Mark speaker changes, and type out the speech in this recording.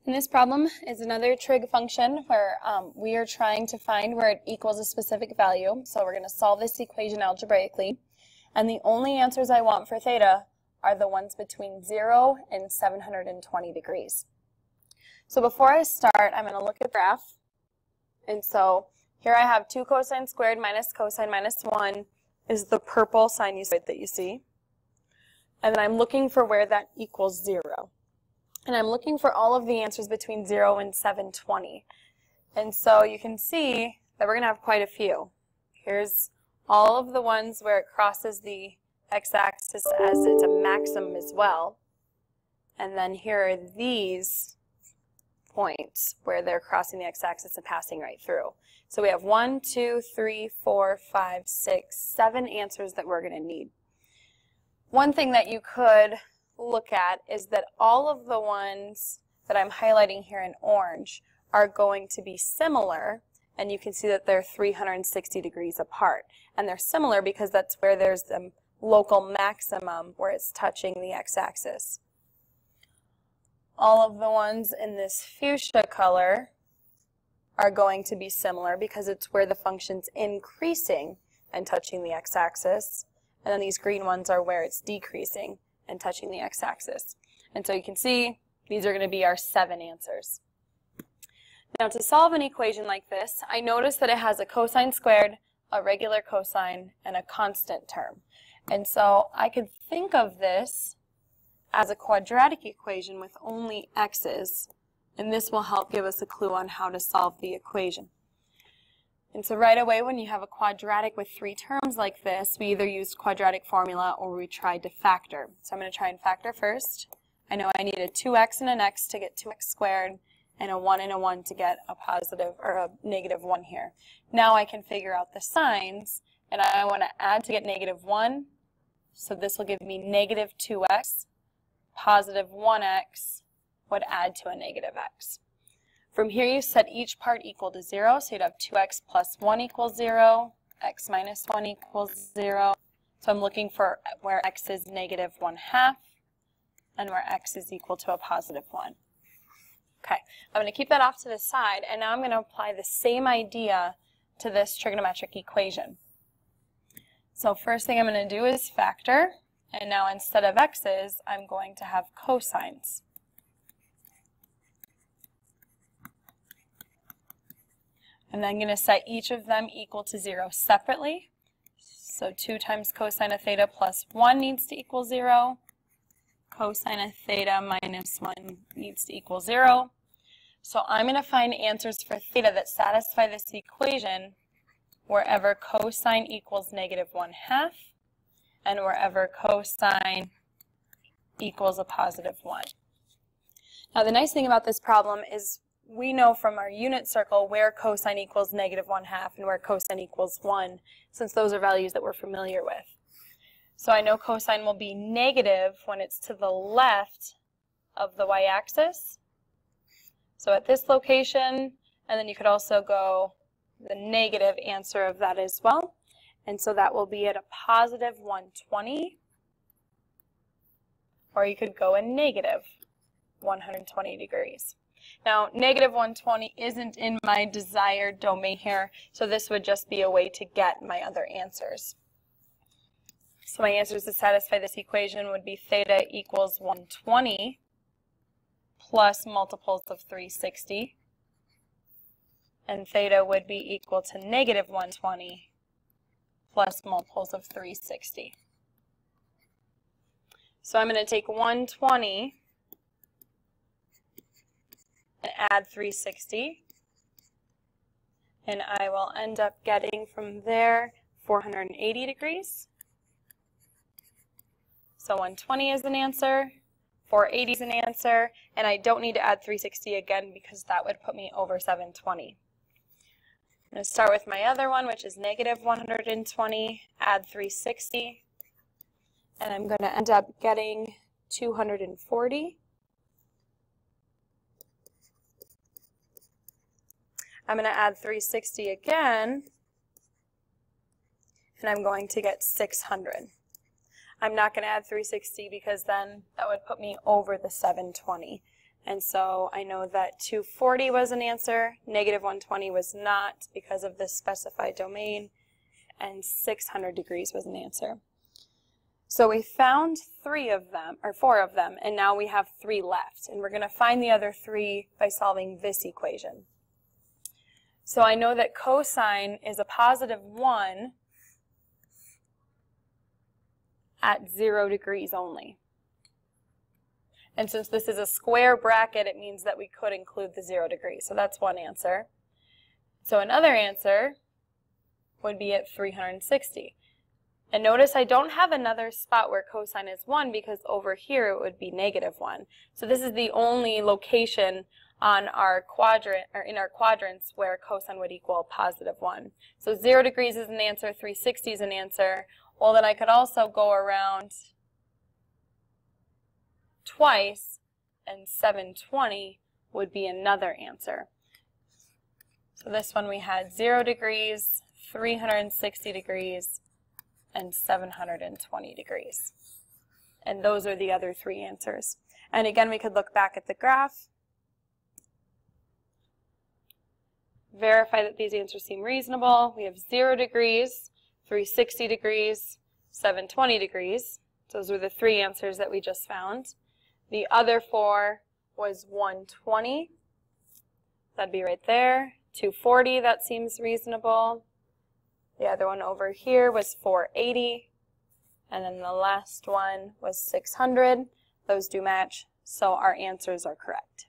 Speaker 1: And this problem is another trig function where we are trying to find where it equals a specific value. So we're going to solve this equation algebraically. And the only answers I want for theta are the ones between 0 and 720 degrees. So before I start, I'm going to look at the graph. And so here I have 2 cosine squared minus cosine minus 1 is the purple sinusoid that you see. And then I'm looking for where that equals 0. And I'm looking for all of the answers between 0 and 720. And so you can see that we're going to have quite a few. Here's all of the ones where it crosses the x-axis as it's a maximum as well. And then here are these points where they're crossing the x-axis and passing right through. So we have 1, 2, 3, 4, 5, 6, 7 answers that we're going to need. One thing that you could look at is that all of the ones that I'm highlighting here in orange are going to be similar, and you can see that they're 360 degrees apart. And they're similar because that's where there's the local maximum where it's touching the x-axis. All of the ones in this fuchsia color are going to be similar because it's where the function's increasing and touching the x-axis. And then these green ones are where it's decreasing and touching the x-axis. And so you can see these are going to be our 7 answers. Now to solve an equation like this, I notice that it has a cosine squared, a regular cosine, and a constant term. And so I could think of this as a quadratic equation with only x's, and this will help give us a clue on how to solve the equation. And so right away when you have a quadratic with 3 terms like this, we either used quadratic formula or we tried to factor. So I'm going to try and factor first. I know I need a 2x and an x to get 2x squared, and a 1 and a 1 to get a positive or a negative 1 here. Now I can figure out the signs, and I want to add to get negative 1. So this will give me negative 2x. Positive 1x would add to a negative x. From here you set each part equal to 0, so you'd have 2x plus 1 equals 0, x minus 1 equals 0. So I'm looking for where x is negative 1/2 and where x is equal to a positive 1. Okay, I'm going to keep that off to the side, and now I'm going to apply the same idea to this trigonometric equation. So first thing I'm going to do is factor, and now instead of x's, I'm going to have cosines. And then I'm going to set each of them equal to 0 separately. So 2 times cosine of theta plus 1 needs to equal 0. Cosine of theta minus 1 needs to equal 0. So I'm going to find answers for theta that satisfy this equation wherever cosine equals negative 1/2 and wherever cosine equals a positive 1. Now the nice thing about this problem is we know from our unit circle where cosine equals negative 1/2 and where cosine equals 1, since those are values that we're familiar with. So I know cosine will be negative when it's to the left of the y-axis. So at this location, and then you could also go the negative answer of that as well. And so that will be at a positive 120, or you could go a negative 120 degrees. Now, negative 120 isn't in my desired domain here, so this would just be a way to get my other answers. So my answers to satisfy this equation would be theta equals 120 plus multiples of 360, and theta would be equal to negative 120 plus multiples of 360. So I'm going to take 120 and add 360, and I will end up getting from there 480 degrees. So 120 is an answer, 480 is an answer, and I don't need to add 360 again because that would put me over 720. I'm going to start with my other one, which is negative 120, add 360, and I'm going to end up getting 240. I'm going to add 360 again, and I'm going to get 600. I'm not going to add 360 because then that would put me over the 720. And so I know that 240 was an answer, negative 120 was not because of this specified domain, and 600 degrees was an answer. So we found 4 of them, and now we have 3 left. And we're going to find the other 3 by solving this equation. So I know that cosine is a positive 1 at 0 degrees only. And since this is a square bracket, it means that we could include the 0 degrees. So that's one answer. So another answer would be at 360. And notice I don't have another spot where cosine is 1 because over here it would be negative 1. So this is the only location on our quadrant, or in our quadrants, where cosine would equal positive 1. So 0 degrees is an answer, 360 is an answer. Well, then I could also go around twice, and 720 would be another answer. So this one we had 0 degrees, 360 degrees, and 720 degrees. And those are the other 3 answers. And again, we could look back at the graph, verify that these answers seem reasonable. We have 0 degrees, 360 degrees, 720 degrees. Those were the 3 answers that we just found. The other 4 was 120. That'd be right there. 240, that seems reasonable. The other one over here was 480. And then the last one was 600. Those do match, so our answers are correct.